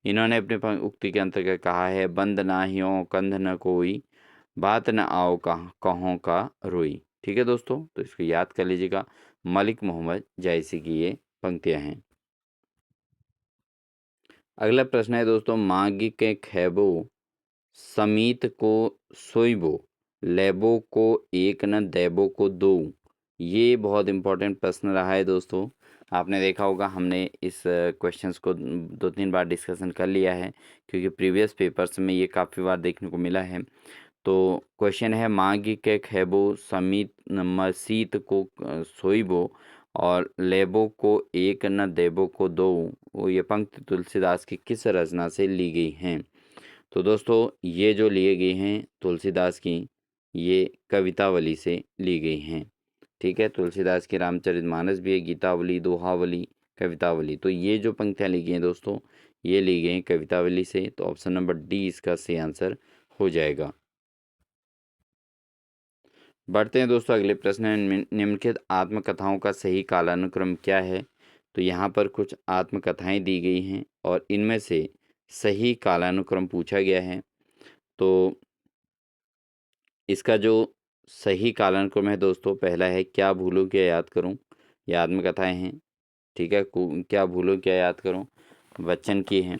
इन्होंने अपने उक्ति के अंतर्गत कहा है बंद ना ही ओ कंध न कोई, बात न आओ कहों का रोई। ठीक है दोस्तों, तो इसको याद कर लीजिएगा, मलिक मोहम्मद जायसी की ये पंक्तियां हैं। अगला प्रश्न है दोस्तों मागी के खैबो समीत को सोइबो लेबो को एक न देबो को दो। ये बहुत इम्पोर्टेंट प्रश्न रहा है दोस्तों। आपने देखा होगा हमने इस क्वेश्चंस को 2-3 बार डिस्कशन कर लिया है, क्योंकि प्रीवियस पेपर्स में ये काफ़ी बार देखने को मिला है। तो क्वेश्चन है, मागी के खैबो समीत मसीत को सोईबो और लेबो को एक न देबो को दो। वो ये पंक्ति तुलसीदास की किस रचना से ली गई हैं? तो दोस्तों ये जो लिए गए हैं तुलसीदास की, ये कवितावली से ली गई हैं। ठीक है, तुलसीदास की रामचरितमानस भी है, गीतावली, दोहावली, कवितावली। तो ये जो पंक्तियाँ ली गई हैं दोस्तों, ये ली गई हैं कवितावली से। तो ऑप्शन नंबर डी इसका सही आंसर हो जाएगा। बढ़ते हैं दोस्तों, अगले प्रश्न है, निम्नलिखित आत्मकथाओं का सही कालानुक्रम क्या है? तो यहाँ पर कुछ आत्मकथाएं दी गई हैं और इनमें से सही कालानुक्रम पूछा गया है। तो इसका जो सही कालानुक्रम है दोस्तों, पहला है क्या भूलूं क्या याद करूं, ये आत्मकथाएं हैं। ठीक है, क्या भूलूं क्या याद करूं बच्चन की हैं।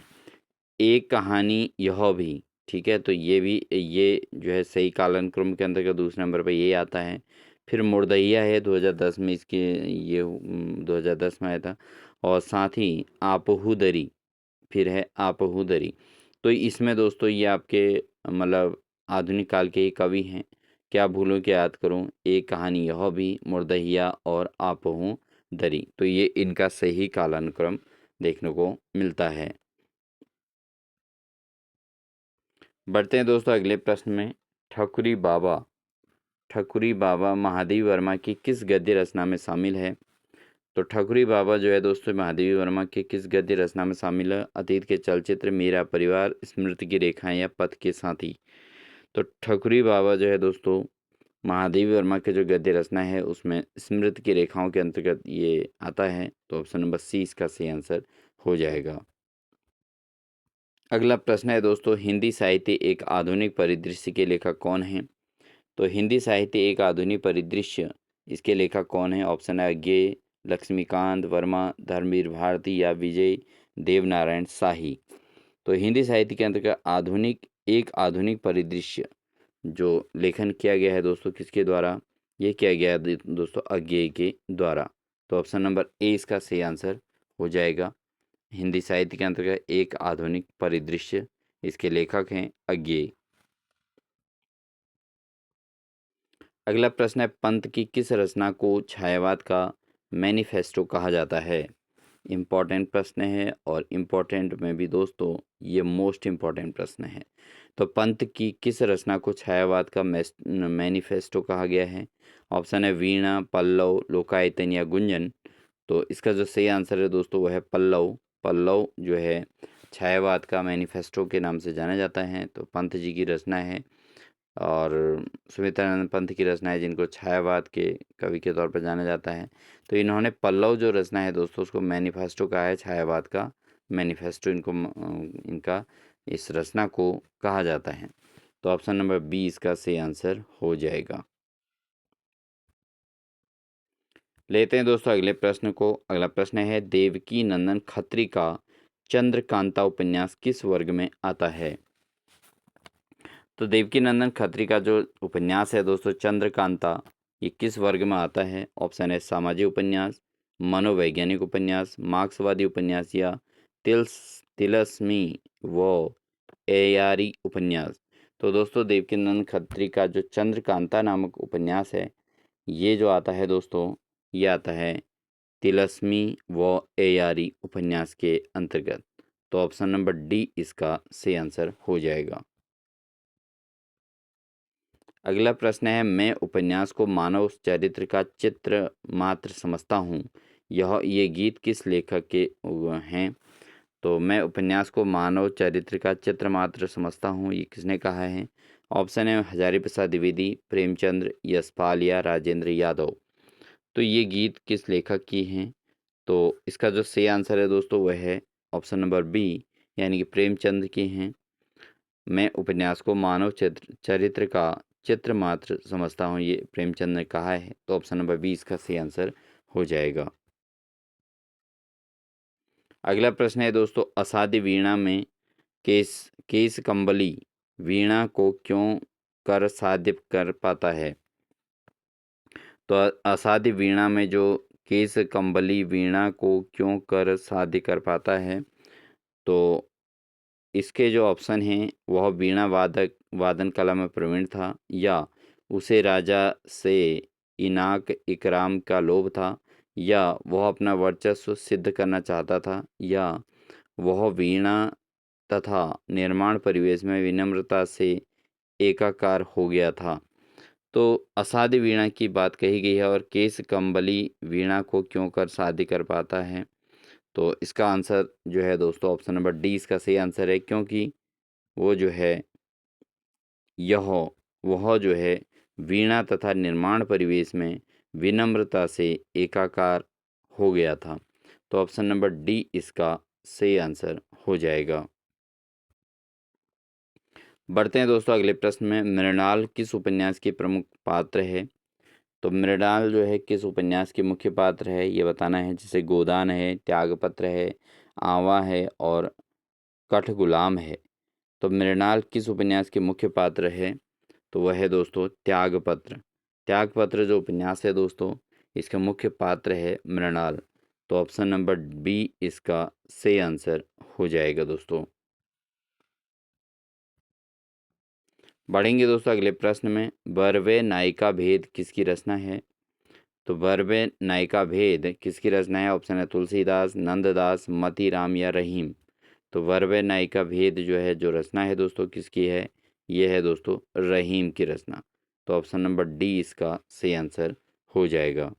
एक कहानी यह भी, ठीक है, तो ये भी, ये जो है सही कालानुक्रम के अंतर्गत दूसरे नंबर पर ये आता है। फिर मुर्दैया है 2010 में, इसके ये 2010 में आया था। और साथ ही आपहू दरी, फिर है आपहू दरी। तो इसमें दोस्तों ये आपके मतलब आधुनिक काल के ही कवि हैं। क्या भूलूं क्या याद करूं, एक कहानी यह भी, मुर्दहिया और आपहू दरी। तो ये इनका सही कालानुक्रम देखने को मिलता है। बढ़ते हैं दोस्तों अगले प्रश्न में। ठकुरी बाबा, ठकुरी बाबा महादेवी वर्मा की किस गद्य रचना में शामिल है? तो ठकुरी बाबा जो है दोस्तों महादेवी वर्मा की किस गद्य रचना में शामिल है? अतीत के चलचित्र, मेरा परिवार, स्मृति की रेखाएं या पथ के साथी। तो ठकुरी बाबा जो है दोस्तों महादेवी वर्मा के जो गद्य रचना है उसमें स्मृति की रेखाओं के अंतर्गत ये आता है। तो ऑप्शन नंबर सी इसका सही आंसर हो जाएगा। अगला प्रश्न है दोस्तों, हिंदी साहित्य एक आधुनिक परिदृश्य के लेखक कौन है? तो हिंदी साहित्य एक आधुनिक परिदृश्य, इसके लेखक कौन है? ऑप्शन है अज्ञे, लक्ष्मीकांत वर्मा, धर्मवीर भारती या विजय देवनारायण शाही। तो हिंदी साहित्य के अंतर्गत आधुनिक परिदृश्य जो लेखन किया गया है दोस्तों किसके द्वारा? ये किया गया है दोस्तों अज्ञेय के द्वारा। तो ऑप्शन नंबर ए इसका सही आंसर हो जाएगा। हिंदी साहित्य के अंतर्गत एक आधुनिक परिदृश्य, इसके लेखक हैं अज्ञेय। अगला प्रश्न है, पंत की किस रचना को छायावाद का मैनिफेस्टो कहा जाता है? इम्पॉर्टेंट प्रश्न है और इम्पॉर्टेंट में भी दोस्तों ये मोस्ट इम्पॉर्टेंट प्रश्न है। तो पंत की किस रचना को छायावाद का मैनिफेस्टो कहा गया है? ऑप्शन है वीणा, पल्लव, लोकायतन या गुंजन। तो इसका जो सही आंसर है दोस्तों वो है पल्लव। पल्लव जो है छायावाद का मैनिफेस्टो के नाम से जाना जाता है। तो पंत जी की रचना है और सुमित्रानंद पंत की रचना है जिनको छायावाद के कवि के तौर पर जाना जाता है। तो इन्होंने पल्लव जो रचना है दोस्तों उसको मैनिफेस्टो कहा है, छायावाद का मैनिफेस्टो इनको इनका इस रचना को कहा जाता है। तो ऑप्शन नंबर बी इसका सही आंसर हो जाएगा। लेते हैं दोस्तों अगले प्रश्न को। अगला प्रश्न है, देवकी नंदन खत्री का चंद्रकांता उपन्यास किस वर्ग में आता है? तो देवकी नंदन खत्री का जो उपन्यास है दोस्तों चंद्रकांता, ये किस वर्ग में आता है? ऑप्शन है सामाजिक उपन्यास, मनोवैज्ञानिक उपन्यास, मार्क्सवादी उपन्यास या तिलस्मी व एयारी उपन्यास। तो दोस्तों देवकी नंदन खत्री का जो चंद्रकांता नामक उपन्यास है, ये जो आता है दोस्तों, ये आता है तिलस्मी व एयारी उपन्यास के अंतर्गत। तो ऑप्शन नंबर डी इसका सही आंसर हो जाएगा। अगला प्रश्न है, मैं उपन्यास को मानव चरित्र का चित्र मात्र समझता हूँ, ये गीत किस लेखक के हैं? तो मैं उपन्यास को मानव चरित्र का चित्र मात्र समझता हूँ, ये किसने कहा है? ऑप्शन है हजारी प्रसाद द्विवेदी, प्रेमचंद्र, यशपाल या राजेंद्र यादव। तो ये गीत किस लेखक की हैं? तो इसका जो सही आंसर है दोस्तों वह है ऑप्शन नंबर बी, यानी कि प्रेमचंद की हैं। मैं उपन्यास को मानव चरित्र का चित्र मात्र समझता हूँ, ये प्रेमचंद ने कहा है। तो ऑप्शन नंबर 20 का सही आंसर हो जाएगा। अगला प्रश्न है दोस्तों, असाध्य वीणा में केस केस कंबली वीणा को क्यों कर साध्य कर पाता है। तो असाध्य वीणा में जो केस कंबली वीणा को क्यों कर साध्य कर पाता है, तो इसके जो ऑप्शन हैं वह वीणा वादन कला में प्रवीण था, या उसे राजा से इनाक इकराम का लोभ था, या वह अपना वर्चस्व सिद्ध करना चाहता था, या वह वीणा तथा निर्माण परिवेश में विनम्रता से एकाकार हो गया था। तो असाध्य वीणा की बात कही गई है, और केस कंबली वीणा को क्यों कर साध्य कर पाता है, तो इसका आंसर जो है दोस्तों ऑप्शन नंबर डी इसका सही आंसर है, क्योंकि वो जो है यह वह जो है वीणा तथा निर्माण परिवेश में विनम्रता से एकाकार हो गया था। तो ऑप्शन नंबर डी इसका सही आंसर हो जाएगा। बढ़ते हैं दोस्तों अगले प्रश्न में। मृणाल किस उपन्यास की प्रमुख पात्र है? तो मृणाल जो है किस उपन्यास के मुख्य पात्र है ये बताना है। जैसे गोदान है, त्यागपत्र है, आवा है और कठगुलाम है। तो मृणाल किस उपन्यास के मुख्य पात्र है? तो वह है दोस्तों त्यागपत्र। त्यागपत्र जो उपन्यास है दोस्तों, इसका मुख्य पात्र है मृणाल। तो ऑप्शन नंबर बी इसका सही आंसर हो जाएगा दोस्तों। बढ़ेंगे दोस्तों अगले प्रश्न में। बर्वे नायिका भेद किसकी रचना है? तो बर्वे नायिका भेद किसकी रचना है? ऑप्शन है तुलसीदास, नंददास, मतीराम या रहीम। तो बर्वे नायिका भेद जो है जो रचना है दोस्तों किसकी है? ये है दोस्तों रहीम की रचना। तो ऑप्शन नंबर डी इसका सही आंसर हो जाएगा।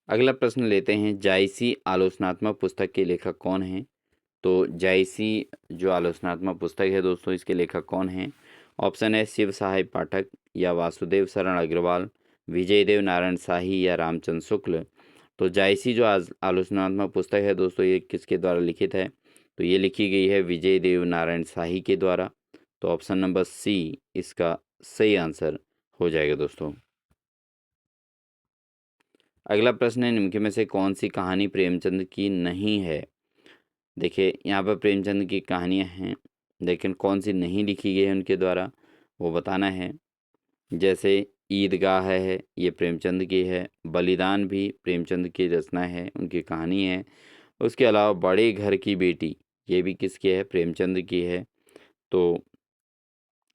अगला प्रश्न लेते हैं। जायसी आलोचनात्मक पुस्तक के लेखक कौन हैं? तो जायसी जो आलोचनात्मक पुस्तक है दोस्तों, इसके लेखक कौन हैं? ऑप्शन है शिव साहिब पाठक, या वासुदेव शरण अग्रवाल, विजयदेव नारायण शाही या रामचंद्र शुक्ल। तो जायसी जो आलोचनात्मक पुस्तक है दोस्तों, ये किसके द्वारा लिखित है? तो ये लिखी गई है विजयदेव नारायण शाही के द्वारा। तो ऑप्शन नंबर सी इसका सही आंसर हो जाएगा दोस्तों। अगला प्रश्न है, निम्न में से कौन सी कहानी प्रेमचंद की नहीं है? देखिए यहाँ पर प्रेमचंद की कहानियाँ हैं, लेकिन कौन सी नहीं लिखी गई है उनके द्वारा वो बताना है। जैसे ईदगाह है, ये प्रेमचंद की है। बलिदान भी प्रेमचंद की रचना है, उनकी कहानी है। उसके अलावा बड़े घर की बेटी, ये भी किसकी है? प्रेमचंद की है। तो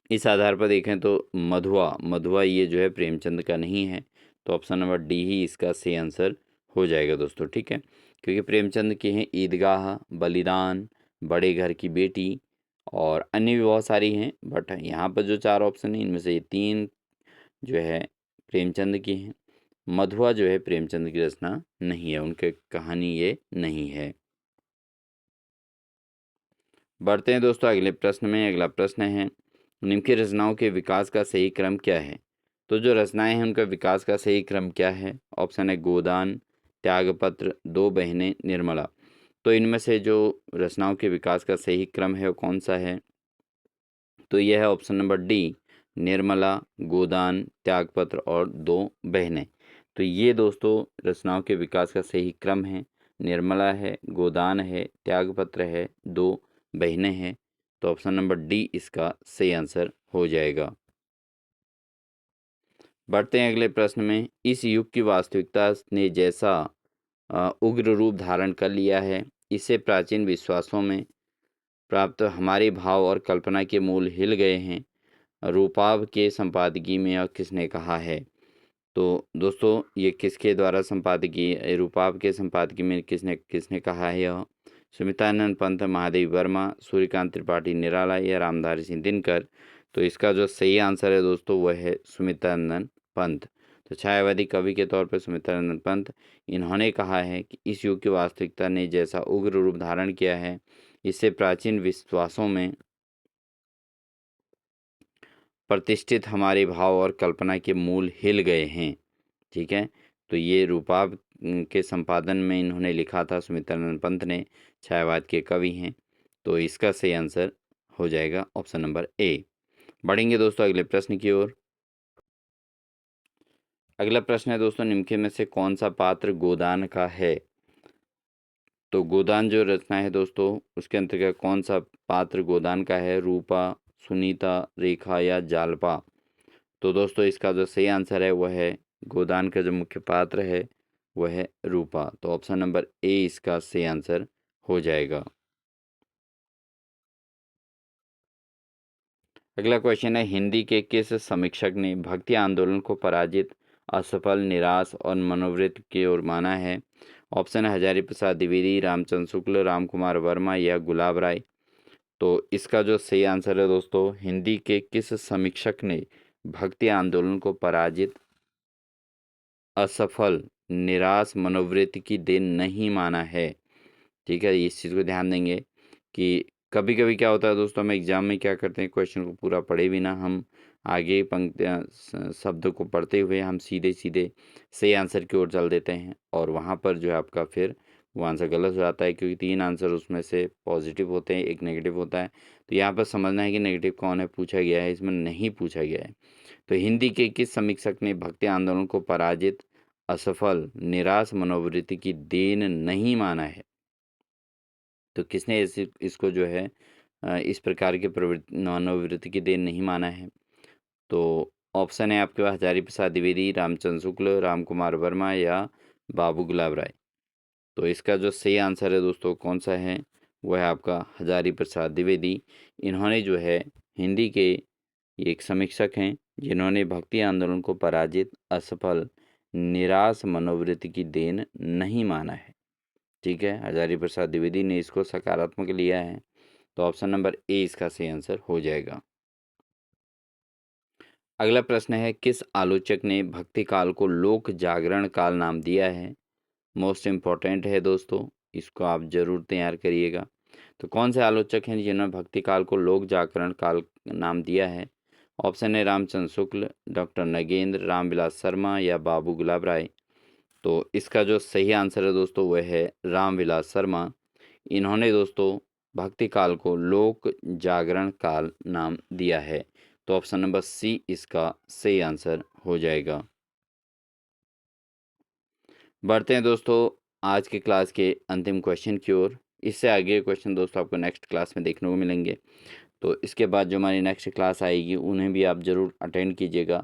इस आधार पर देखें तो मधुआ ये जो है प्रेमचंद का नहीं है। तो ऑप्शन नंबर डी ही इसका सही आंसर हो जाएगा दोस्तों, ठीक है। क्योंकि प्रेमचंद के हैं ईदगाह, बलिदान, बड़े घर की बेटी और अन्य भी बहुत सारी हैं, बट यहाँ पर जो चार ऑप्शन हैं इनमें से ये तीन जो है प्रेमचंद की हैं। मधुआ जो है प्रेमचंद की रचना नहीं है, उनके कहानी ये नहीं है। बढ़ते हैं दोस्तों अगले प्रश्न में। अगला प्रश्न है, निम्न की रचनाओं के विकास का सही क्रम क्या है? तो जो रचनाएं हैं उनका विकास का सही क्रम क्या है? ऑप्शन है गोदान, त्यागपत्र, दो बहनें, निर्मला। तो इनमें से जो रचनाओं के विकास का सही क्रम है वो कौन सा है? तो यह है ऑप्शन नंबर डी, निर्मला, गोदान, त्यागपत्र और दो बहनें। तो ये दोस्तों रचनाओं के विकास का सही क्रम है। निर्मला है, गोदान है, त्यागपत्र है, दो बहनें हैं। तो ऑप्शन नंबर डी इसका सही आंसर हो जाएगा। बढ़ते हैं अगले प्रश्न में। इस युग की वास्तविकता ने जैसा उग्र रूप धारण कर लिया है, इससे प्राचीन विश्वासों में प्राप्त हमारे भाव और कल्पना के मूल हिल गए हैं। रूपाभ के संपादकीय में और किसने कहा है? तो दोस्तों ये किसके द्वारा संपादकीय, रूपाभ के संपादकीय में किसने किसने कहा है? यह सुमित्रानंद पंत, महादेव वर्मा, सूर्यकांत त्रिपाठी निराला या रामधारी सिंह दिनकर। तो इसका जो सही आंसर है दोस्तों वह है सुमित्रानंद पंत। तो छायावादी कवि के तौर पर सुमित्रानंद पंत, इन्होंने कहा है कि इस युग की वास्तविकता ने जैसा उग्र रूप धारण किया है, इससे प्राचीन विश्वासों में प्रतिष्ठित हमारे भाव और कल्पना के मूल हिल गए हैं, ठीक है। तो ये रूपाभ के संपादन में इन्होंने लिखा था, सुमित्रानंद पंत ने, छायावाद के कवि हैं। तो इसका सही आंसर हो जाएगा ऑप्शन नंबर ए। बढ़ेंगे दोस्तों अगले प्रश्न की ओर। अगला प्रश्न है दोस्तों, निम्न में से कौन सा पात्र गोदान का है? तो गोदान जो रचना है दोस्तों, उसके अंतर्गत कौन सा पात्र गोदान का है? रूपा, सुनीता, रेखा या जालपा। तो दोस्तों इसका जो सही आंसर है वह है गोदान का जो मुख्य पात्र है वह है रूपा। तो ऑप्शन नंबर ए इसका सही आंसर हो जाएगा। अगला क्वेश्चन है, हिंदी के किस समीक्षक ने भक्ति आंदोलन को पराजित, असफल, निराश और मनोवृत्त की ओर माना है? ऑप्शन है हजारी प्रसाद द्विवेदी, रामचंद्र शुक्ल, राम कुमार वर्मा या गुलाब राय। तो इसका जो सही आंसर है दोस्तों, हिंदी के किस समीक्षक ने भक्ति आंदोलन को पराजित, असफल, निराश, मनोवृत्ति की देन नहीं माना है। ठीक है, इस चीज़ को ध्यान देंगे कि कभी कभी क्या होता है दोस्तों, हम एग्जाम में क्या करते हैं, क्वेश्चन को पूरा पढ़े बिना हम आगे पंक्तियाँ शब्द को पढ़ते हुए हम सीधे सीधे सही आंसर की ओर चल देते हैं, और वहाँ पर जो है आपका फिर वो आंसर गलत हो जाता है, क्योंकि 3 आंसर उसमें से पॉजिटिव होते हैं, एक नेगेटिव होता है। तो यहाँ पर समझना है कि नेगेटिव कौन है पूछा गया है, इसमें नहीं पूछा गया है। तो हिंदी के किस समीक्षक ने भक्ति आंदोलन को पराजित, असफल, निराश, मनोवृत्ति की देन नहीं माना है? तो किसने इसको जो है इस प्रकार की प्रवृत्ति, मनोवृत्ति की देन नहीं माना है? तो ऑप्शन है आपके पास हजारी प्रसाद द्विवेदी, रामचंद्र शुक्ल, राम कुमार वर्मा या बाबू गुलाब राय। तो इसका जो सही आंसर है दोस्तों कौन सा है, वह है आपका हजारी प्रसाद द्विवेदी। इन्होंने जो है हिंदी के ये एक समीक्षक हैं जिन्होंने भक्ति आंदोलन को पराजित, असफल, निराश, मनोवृत्ति की देन नहीं माना है। ठीक है, हजारी प्रसाद द्विवेदी ने इसको सकारात्मक लिया है। तो ऑप्शन नंबर ए इसका सही आंसर हो जाएगा। अगला प्रश्न है, किस आलोचक ने भक्ति काल को लोक जागरण काल नाम दिया है? मोस्ट इम्पॉर्टेंट है दोस्तों, इसको आप जरूर तैयार करिएगा। तो कौन से आलोचक हैं जिन्होंने भक्ति काल को लोक जागरण काल नाम दिया है? ऑप्शन है रामचंद्र शुक्ल, डॉक्टर नगेंद्र, रामविलास शर्मा या बाबू गुलाब राय। तो इसका जो सही आंसर है दोस्तों वह है रामविलास शर्मा। इन्होंने दोस्तों भक्ति काल को लोक जागरण काल नाम दिया है। तो ऑप्शन नंबर सी इसका सही आंसर हो जाएगा। बढ़ते हैं दोस्तों आज की क्लास के अंतिम क्वेश्चन की ओर। इससे आगे क्वेश्चन दोस्तों आपको नेक्स्ट क्लास में देखने को मिलेंगे। तो इसके बाद जो हमारी नेक्स्ट क्लास आएगी उन्हें भी आप ज़रूर अटेंड कीजिएगा।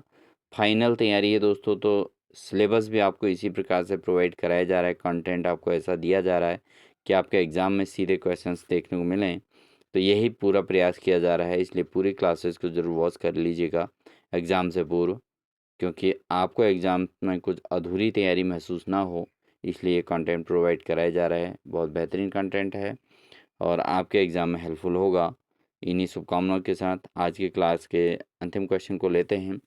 फाइनल तैयारी है दोस्तों, तो सिलेबस भी आपको इसी प्रकार से प्रोवाइड कराया जा रहा है, कंटेंट आपको ऐसा दिया जा रहा है कि आपके एग्ज़ाम में सीधे क्वेश्चंस देखने को मिलें। तो यही पूरा प्रयास किया जा रहा है, इसलिए पूरी क्लासेस को ज़रूर वॉच कर लीजिएगा एग्ज़ाम से पूर्व, क्योंकि आपको एग्ज़ाम में कुछ अधूरी तैयारी महसूस ना हो, इसलिए कंटेंट प्रोवाइड कराया जा रहा है। बहुत बेहतरीन कंटेंट है और आपके एग्ज़ाम में हेल्पफुल होगा। इन्हीं शुभकामनाओं के साथ आज की क्लास के अंतिम क्वेश्चन को लेते हैं।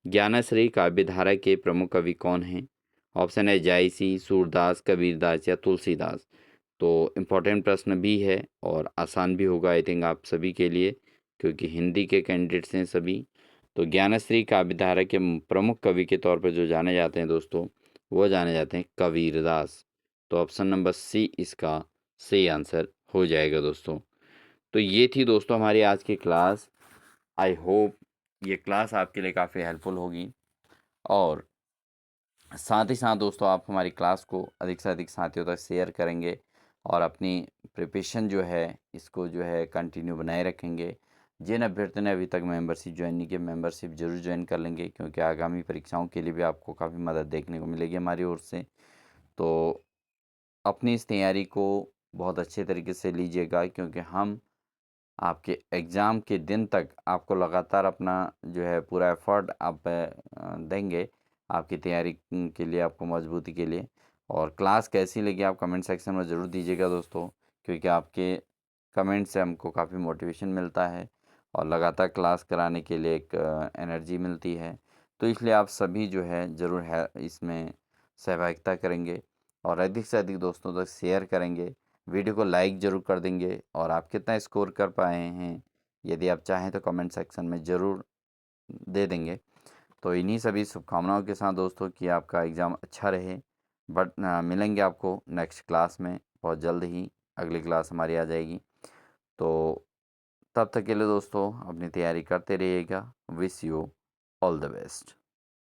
ज्ञानश्री काव्यधारा के प्रमुख कवि कौन हैं? ऑप्शन है जायसी, सूरदास, कबीरदास या तुलसीदास। तो इम्पोर्टेंट प्रश्न भी है और आसान भी होगा आई थिंक आप सभी के लिए, क्योंकि हिंदी के कैंडिडेट्स हैं सभी। तो ज्ञानश्री काव्यधारा के प्रमुख कवि के तौर पर जो जाने जाते हैं दोस्तों, वो जाने जाते हैं कबीरदास। तो ऑप्शन नंबर सी इसका सही आंसर हो जाएगा दोस्तों। तो ये थी दोस्तों हमारी आज की क्लास। आई होप ये क्लास आपके लिए काफ़ी हेल्पफुल होगी, और साथ ही साथ दोस्तों आप हमारी क्लास को अधिक से अधिक साथियों तक शेयर करेंगे और अपनी प्रिपरेशन जो है इसको जो है कंटिन्यू बनाए रखेंगे। जिन अभ्यर्थियों ने अभी तक मेंबरशिप ज्वाइन नहीं की, मेंबरशिप जरूर ज्वाइन कर लेंगे, क्योंकि आगामी परीक्षाओं के लिए भी आपको काफ़ी मदद देखने को मिलेगी हमारी ओर से। तो अपनी इस तैयारी को बहुत अच्छे तरीके से लीजिएगा, क्योंकि हम आपके एग्ज़ाम के दिन तक आपको लगातार अपना जो है पूरा एफर्ट आप देंगे आपकी तैयारी के लिए, आपको मजबूती के लिए। और क्लास कैसी लगी आप कमेंट सेक्शन में ज़रूर दीजिएगा दोस्तों, क्योंकि आपके कमेंट से हमको काफ़ी मोटिवेशन मिलता है और लगातार क्लास कराने के लिए एक एनर्जी मिलती है। तो इसलिए आप सभी जो है ज़रूर है इसमें सहभागिता करेंगे और अधिक से अधिक दोस्तों तक शेयर करेंगे। वीडियो को लाइक ज़रूर कर देंगे, और आप कितना स्कोर कर पाए हैं यदि आप चाहें तो कमेंट सेक्शन में ज़रूर दे देंगे। तो इन्हीं सभी शुभकामनाओं के साथ दोस्तों कि आपका एग्ज़ाम अच्छा रहे। बट मिलेंगे आपको नेक्स्ट क्लास में बहुत जल्द ही, अगली क्लास हमारी आ जाएगी। तो तब तक के लिए दोस्तों अपनी तैयारी करते रहिएगा। Wish you all the best.